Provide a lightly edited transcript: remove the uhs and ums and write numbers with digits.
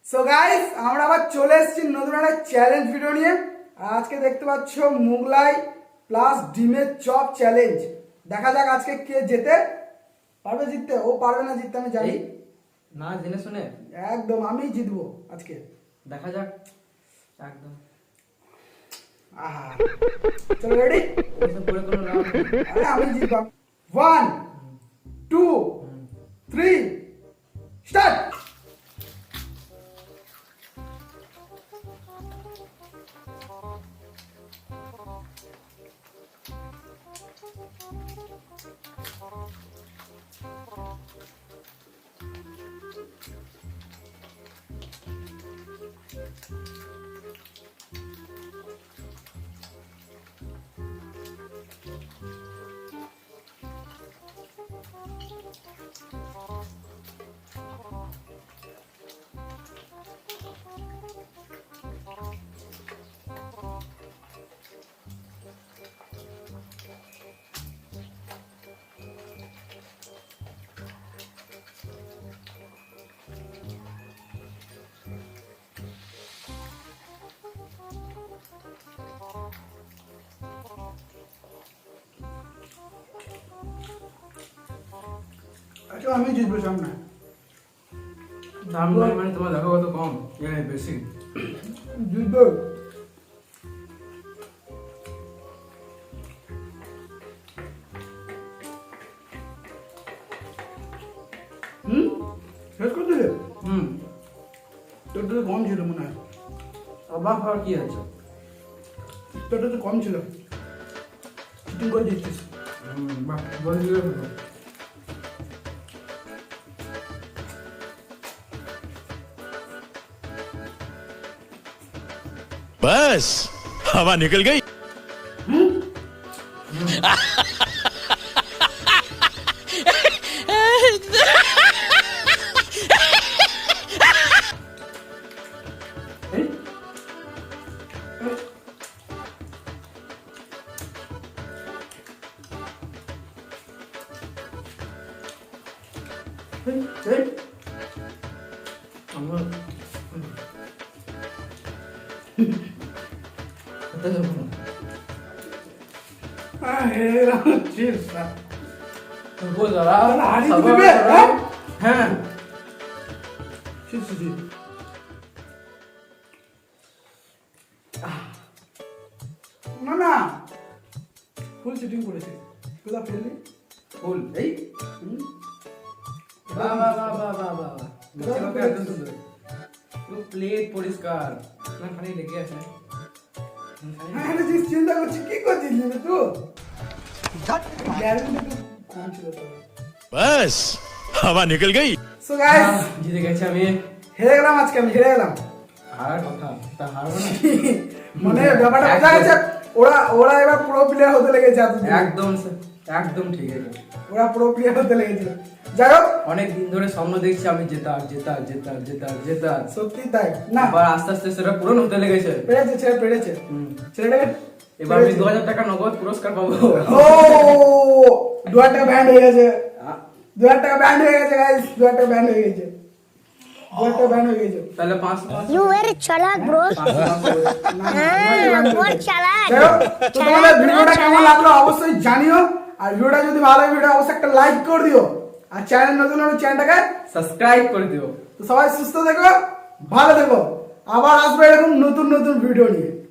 So guys আমরা আবার চলে এসেছি নতুন একটা চ্যালেঞ্জ ভিডিও নিয়ে। আজকে দেখতে পাচ্ছ মুগলাই প্লাস ডিমের চপ চ্যালেঞ্জ। দেখা যাক আজকে কে জেতে। পারবে জিততে? ও পারবে না জিততে আমি জানি। না জেনে শুনে একদম আমি জিতবো আজকে। দেখা যাক একদম। আহা চলো রেডি? এসব করে কোনো লাভ নেই। আরে আমি জিতবো। 1 2 3 স্টার্ট। আচ্ছা আমি জিতবো সামনে। দাম নয় মানে তোমার দেখো কত কম, বেশি জিতবো। শেষ করে দিলে? তোর তো কম ছিল মনে হয়। অবাক হওয়ার কি আছে? তোর তো কম ছিল, চিটিং করে দিচ্ছিস। বাহ বলে দিলে बस हवा निकल गई। হ্যাঁ না না ফুল চিটিং করেছিস। কোথা ফেললি? ফুল এই বাহ বাহ বাহ বাহ বাহ বাহ বাহ একদম সুন্দর। পুরো প্লেট পরিষ্কার না, খালি লেগে আছে। হ্যাঁ রে, চিন্তা করছি কি করছিস রে তুই? গ্যারেন্টি তো কম ছিল তো। बस हवा निकल गई। সো গাইস জিতে গেছি আমি। হেরে গেলাম, আজকে আমি হেরে গেলাম। হারার কথা তা হারবো না। মানে ব্যাপারটা বোঝা গেছে। ওরা ওরা এবার প্রো প্লেয়ার হতে লেগেছে। একদম একদম ঠিক আছে। ওরা প্রো প্লেয়ার হতে লেগেছে। যাই হোক অনেক দিন ধরে স্বপ্ন দেখছি আমি জেতার জেতার জেতার জেতার জেতার। সত্যি তাই না, এবার আস্তে আস্তে সেটা পূরণ হতে লেগেছে। পেরেছে ছেলে, পেরেছে ছেলেটাকে। এবার আমি 2000 টাকা নগদ পুরস্কার পাবো। ও 2000 টাকা ব্যান্ড হয়ে গেছে। 2000 টাকা ব্যান্ড হয়ে গেছে গাইস। 2000 টাকা ব্যান্ড হয়ে গেছে। 2000 টাকা ব্যান্ড হয়ে গেছে। তাহলে 500 You very chalak, bro. बहुत चालाक। যাই হোক, তো তোমাদের ভিডিওটা কেমন লাগলো অবশ্যই জানিও। আর ভিডিওটা যদি ভালো লাগে ভিডিও অবশ্যই একটা লাইক করে দিও। আর চ্যানেল নতুন হলে চ্যানেলটাকে সাবস্ক্রাইব করে দিও। তো সবাই সুস্থ থেকো, ভালো থেকো। আবার আসবে এরকম নতুন নতুন ভিডিও নিয়ে।